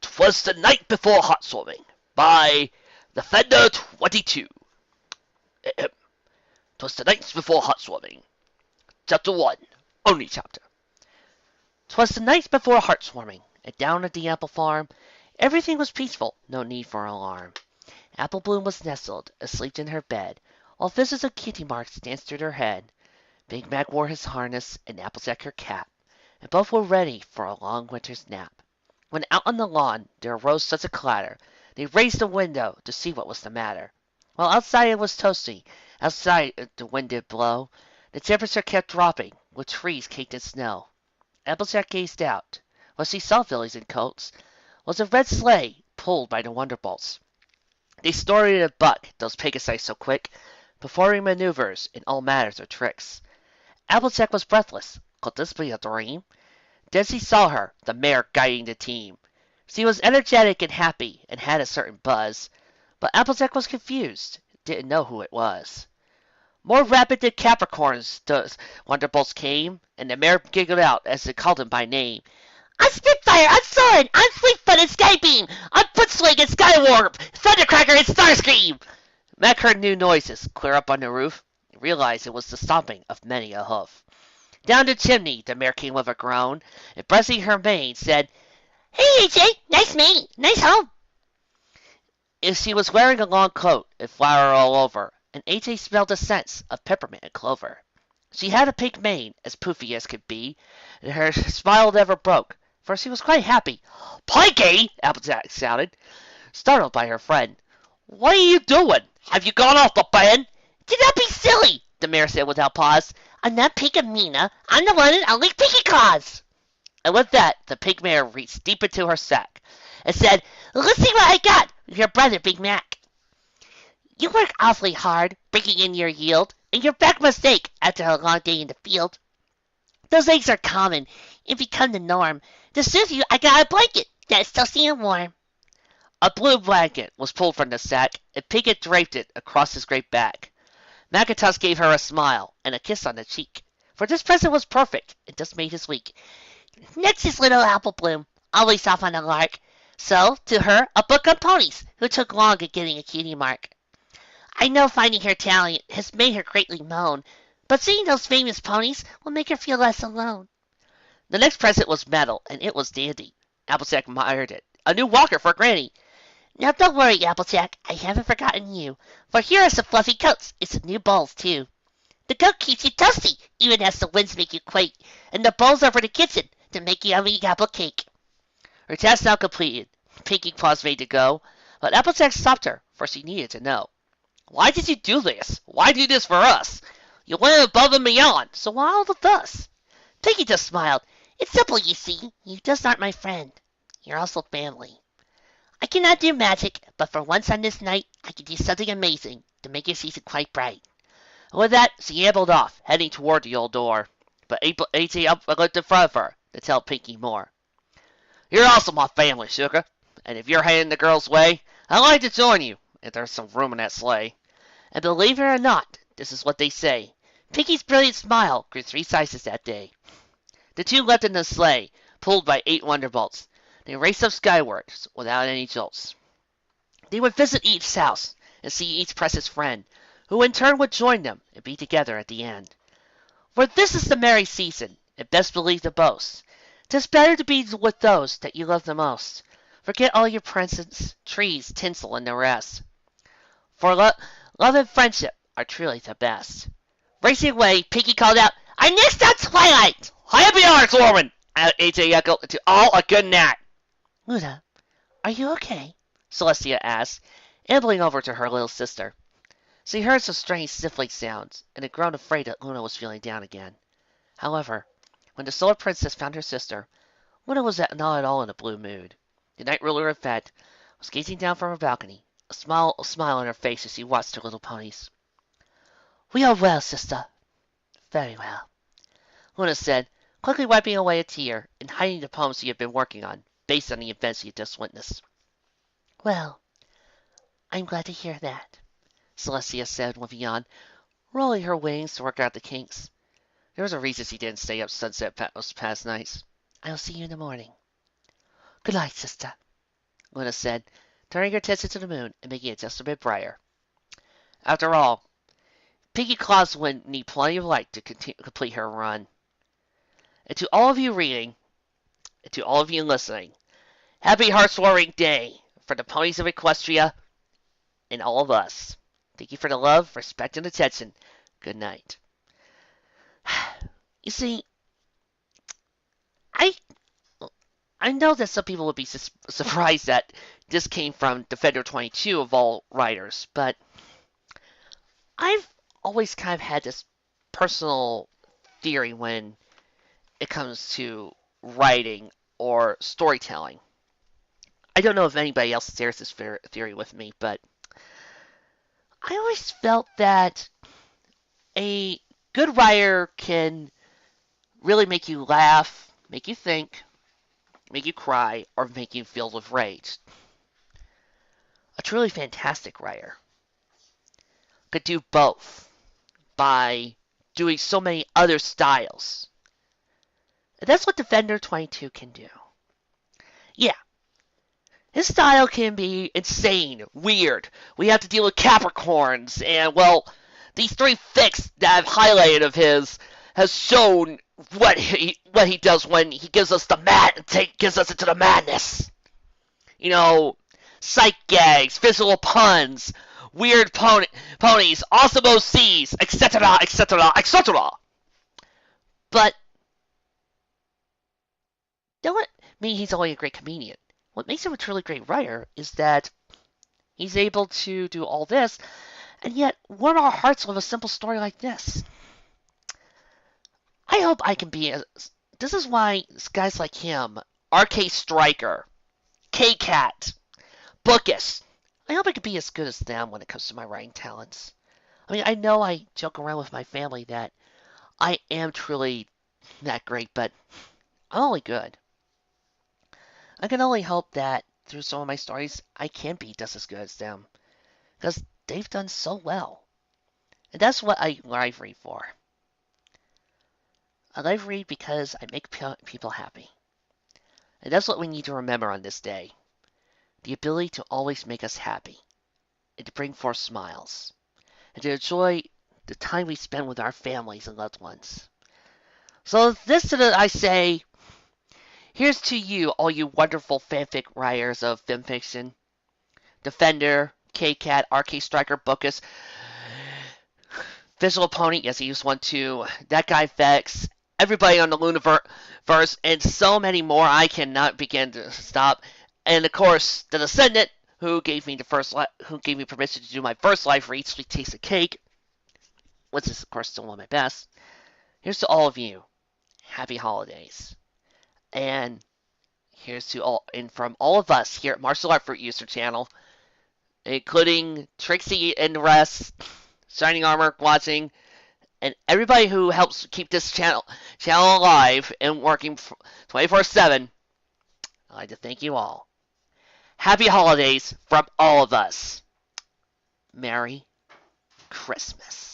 'Twas the night before heartswarming, by the Fender 22. 'Twas the night before heartswarming. Chapter 1. Only chapter. 'Twas the night before heartswarming, and down at the apple farm everything was peaceful, no need for alarm. Apple Bloom was nestled, asleep in her bed, while visits of kitty marks danced through her head. Big Mac wore his harness, and Applejack her cap, and both were ready for a long winter's nap. When out on the lawn there arose such a clatter, they raised the window to see what was the matter. While outside it was toasty, outside the wind did blow, the temperature kept dropping, with trees caked in snow. Applejack gazed out. What she saw, fillies and colts, was a red sleigh pulled by the Wonderbolts. They started a buck, those Pegasi so quick, performing maneuvers in all matters of tricks. Applejack was breathless. Could this be a dream? Then she saw her, the mare guiding the team. She was energetic and happy, and had a certain buzz, but Applejack was confused, didn't know who it was. More rapid than Capricorns, the Wonderbolts came, and the mare giggled out as they called him by name. I'm Spitfire, I'm Soarin', I'm Fleetfoot and Skybeam, I'm Footswing and Skywarp, Thundercracker and Starscream! Mac heard new noises clear up on the roof, and realized it was the stomping of many a hoof. Down the chimney the mare came with a groan, and pressing her mane, said, Hey, AJ, nice mane, nice home. If she was wearing a long coat and flour all over, and AJ smelled the scents of peppermint and clover. She had a pink mane, as poofy as could be, and her smile never broke, for she was quite happy. Pikey! Applejack shouted, startled by her friend. What are you doing? Have you gone off the bed? Do not be silly, the mare said without pause. I'm not Pink and Mina. I'm the one and only Pinky Claus. And with that, the pink mare reached deep into her sack and said, Let's see what I got, your brother Big Mac. You work awfully hard, bringing in your yield, and your back must ache after a long day in the field. Those aches are common and become the norm. To soothe you, I got a blanket that's toasty and warm. A blue blanket was pulled from the sack, and Piggott draped it across his great back. Macintosh gave her a smile and a kiss on the cheek, for this present was perfect, and just made his week. Next is little Apple Bloom, always off on a lark. So, to her, a book on ponies, who took long at getting a cutie mark. I know finding her talent has made her greatly moan, but seeing those famous ponies will make her feel less alone. The next present was metal, and it was dandy. Applejack admired it. A new walker for Granny. Now don't worry, Applejack, I haven't forgotten you, for here are some fluffy coats and some new bowls, too. The coat keeps you toasty, even as the winds make you quake, and the bowls are for the kitchen to make yummy apple cake. Her task now completed, Pinky Claus made to go, but Applejack stopped her, for she needed to know. Why did you do this? Why do this for us? You went above and beyond, so why all the fuss? Pinky just smiled. It's simple, you see. You just aren't my friend. You're also family. I cannot do magic, but for once on this night, I can do something amazing to make your season quite bright. And with that, she ambled off, heading toward the old door. But AJ up looked in front of her to tell Pinky more. You're also my family, sugar, and if you're heading the girl's way, I'd like to join you, if there's some room in that sleigh. And believe it or not, this is what they say. Pinky's brilliant smile grew 3 sizes that day. The two left in the sleigh, pulled by 8 Wonderbolts. They raced up skywards without any jolts. They would visit each house and see each precious friend, who in turn would join them and be together at the end. For this is the merry season, and best believe the boast. 'Tis better to be with those that you love the most. Forget all your presents, trees, tinsel, and the rest. For love and friendship are truly the best. Racing away, Pinky called out, I'm next on Twilight! Happy hours, woman! AJ echoed, to all a good night. Luna, are you okay? Celestia asked, ambling over to her little sister. She heard some strange sniffling sounds, and had grown afraid that Luna was feeling down again. However, when the Solar Princess found her sister, Luna was not at all in a blue mood. The Night Ruler of Fed was gazing down from her balcony, a smile on her face as she watched her little ponies. We are well, sister. Very well, Luna said, quickly wiping away a tear and hiding the poem she had been working on, based on the events she had just witnessed. Well, I'm glad to hear that, Celestia said with a yawn, rolling her wings to work out the kinks. There was a reason she didn't stay up sunset those past nights. I'll see you in the morning. Good night, sister, Luna said, turning her attention to the moon and making it just a bit brighter. After all, Pinkie Claus would need plenty of light to complete her run. And to all of you reading, and to all of you listening, happy Hearthwarming Day for the ponies of Equestria and all of us. Thank you for the love, respect, and attention. Good night. You see, I I know that some people would be surprised that this came from Defender 22 of all writers, but I've always kind of had this personal theory when it comes to writing or storytelling. I don't know if anybody else shares this theory with me, but I always felt that a good writer can really make you laugh, make you think, make you cry, or make you feel with rage. A truly fantastic writer could do both by doing so many other styles. And that's what Defender 22 can do. Yeah, his style can be insane, weird. We have to deal with Capricorns, and well, these three fics that I've highlighted of his has shown what he does when he gives us gives us into the madness. You know, psych gags, visual puns, weird ponies, awesome OCs, etc., etc., etc. But don't let me he's only a great comedian. What makes him a truly great writer is that he's able to do all this and yet warm our hearts with a simple story like this. I hope I can be this is why guys like him, RK Striker, K-Cat, Bookus, I hope I can be as good as them when it comes to my writing talents. I mean, I know I joke around with my family that I am truly that great, but I'm only good. I can only hope that through some of my stories, I can be just as good as them, because they've done so well. And that's what I live read for. I live read because I make people happy. And that's what we need to remember on this day. The ability to always make us happy, and to bring forth smiles, and to enjoy the time we spend with our families and loved ones. So I say, here's to you, all you wonderful fanfic writers of fanfiction. Defender, K-Cat, RK Striker, Bookus, Visual Pony, yes, he used one too, that guy Vex, everybody on the Luniverse, and so many more I cannot begin to stop. And of course, the Descendant, who gave me permission to do my first live read, Sweet Taste of Cake, which is of course still one of my best. Here's to all of you. Happy holidays. And here's to all, and from all of us here at Martial Art Fruit User Channel, including Trixie and the rest, Shining Armor watching, and everybody who helps keep this channel alive and working 24/7, I'd like to thank you all. Happy holidays from all of us. Merry Christmas.